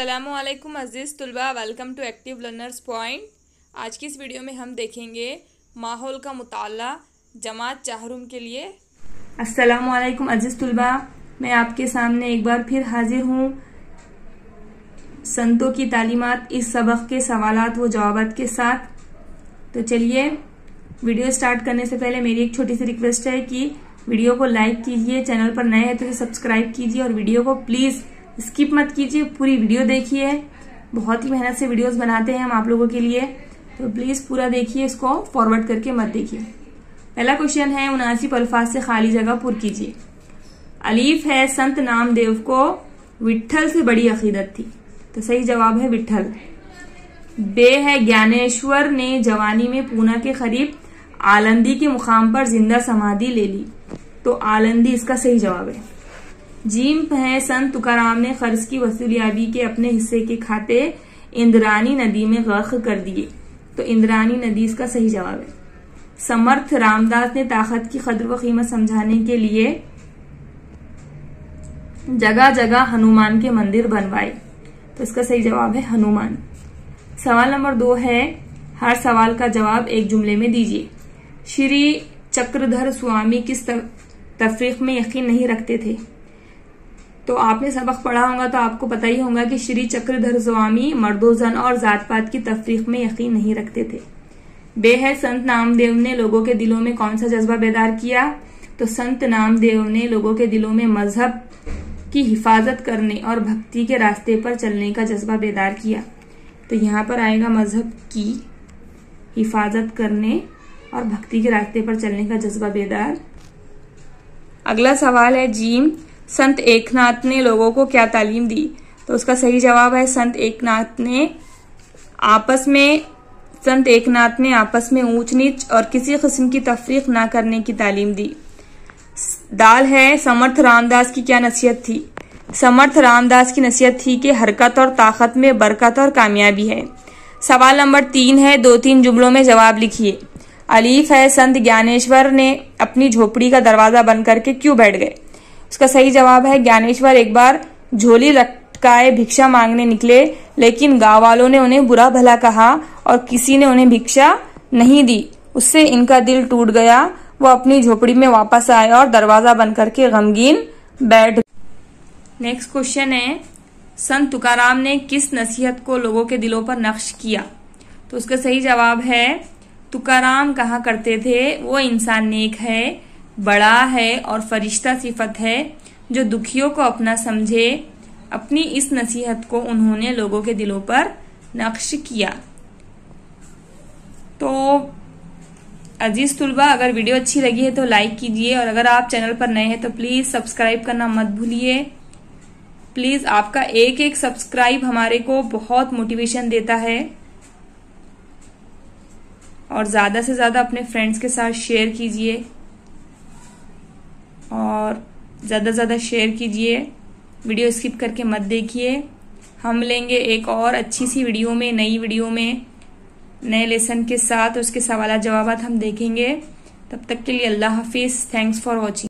अस्सलामुअलैकुम अज़ीज़ तुलबा, welcome to active learners point. आज की इस वीडियो में हम देखेंगे माहौल का मुताला जमात चाहरुम के लिए। अस्सलामुअलैकुम अज़ीज़ तुलबा, मैं आपके सामने एक बार फिर हाजिर हूँ संतों की तालीमात इस सबक के सवालात व जवाबात के साथ। तो चलिए वीडियो स्टार्ट करने से पहले मेरी एक छोटी सी रिक्वेस्ट है कि वीडियो को लाइक कीजिए, चैनल पर नए हैं तो सब्सक्राइब कीजिए और वीडियो को प्लीज स्किप मत कीजिए, पूरी वीडियो देखिए। बहुत ही मेहनत से वीडियोस बनाते हैं हम आप लोगों के लिए, तो प्लीज पूरा देखिए, इसको फॉरवर्ड करके मत देखिए। पहला क्वेश्चन है, मुनासिब अल्फाज से खाली जगह पुर कीजिए। अलीफ है, संत नामदेव को विट्ठल से बड़ी अकीदत थी, तो सही जवाब है विट्ठल। बे है, ज्ञानेश्वर ने जवानी में पूना के करीब आलंदी के मुकाम पर जिंदा समाधि ले ली, तो आलंदी इसका सही जवाब है। जीम है, संत तुकाराम ने कर्ज की वसूलियाबी के अपने हिस्से के खाते इंद्रानी नदी में गर्क कर दिए, तो इंद्रानी नदी इसका सही जवाब है। समर्थ रामदास ने ताकत की कद्र व कीमत समझाने के लिए जगह जगह हनुमान के मंदिर बनवाए, तो इसका सही जवाब है हनुमान। सवाल नंबर 2 है, हर सवाल का जवाब एक जुमले में दीजिए। श्री चक्रधर स्वामी किस तफरीक में यकीन नहीं रखते थे? तो आपने सबक पढ़ा होगा तो आपको पता ही होगा कि श्री चक्रधर स्वामी मर्दोजन और जात पात की तफरीक में यकीन नहीं रखते थे। बे है, संत नामदेव ने लोगों के दिलों में कौन सा जज्बा बेदार किया? तो संत नामदेव ने लोगों के दिलों में मजहब की हिफाजत करने और भक्ति के रास्ते पर चलने का जज्बा बेदार किया, तो यहाँ पर आएगा मजहब की हिफाजत करने और भक्ति के रास्ते पर चलने का जज्बा बेदार। अगला सवाल है, जीम, संत एकनाथ ने लोगों को क्या तालीम दी? तो उसका सही जवाब है संत एकनाथ ने आपस में ऊंच नीच और किसी किस्म की तफरीक ना करने की तालीम दी। दाल है, समर्थ रामदास की क्या नसीहत थी? समर्थ रामदास की नसीहत थी कि हरकत और ताकत में बरकत और कामयाबी है। सवाल नंबर 3 है, 2-3 जुमलों में जवाब लिखिए। अलीफ है, संत ज्ञानेश्वर ने अपनी झोपड़ी का दरवाजा बंद करके क्यों बैठ गए? उसका सही जवाब है, ज्ञानेश्वर एक बार झोली लटकाए भिक्षा मांगने निकले, लेकिन गांव वालों ने उन्हें बुरा भला कहा और किसी ने उन्हें भिक्षा नहीं दी। उससे इनका दिल टूट गया, वो अपनी झोपड़ी में वापस आए और दरवाजा बंद करके गमगीन बैठ गए। नेक्स्ट क्वेश्चन है, संत तुकाराम ने किस नसीहत को लोगों के दिलों पर नक्श किया? तो उसका सही जवाब है, तुकाराम कहा करते थे, वो इंसान नेक है, बड़ा है और फरिश्ता सिफत है जो दुखियों को अपना समझे। अपनी इस नसीहत को उन्होंने लोगों के दिलों पर नक्श किया। तो अजीज तुलबा, अगर वीडियो अच्छी लगी है तो लाइक कीजिए और अगर आप चैनल पर नए हैं तो प्लीज सब्सक्राइब करना मत भूलिए। प्लीज आपका एक एक सब्सक्राइब हमारे को बहुत मोटिवेशन देता है, और ज्यादा से ज्यादा अपने फ्रेंड्स के साथ शेयर कीजिए और ज्यादा से ज्यादा शेयर कीजिए। वीडियो स्किप करके मत देखिए। हम लेंगे एक और अच्छी सी वीडियो में, नई वीडियो में नए लेसन के साथ, उसके सवाल जवाब हम देखेंगे। तब तक के लिए अल्लाह हाफिज। Thanks for watching.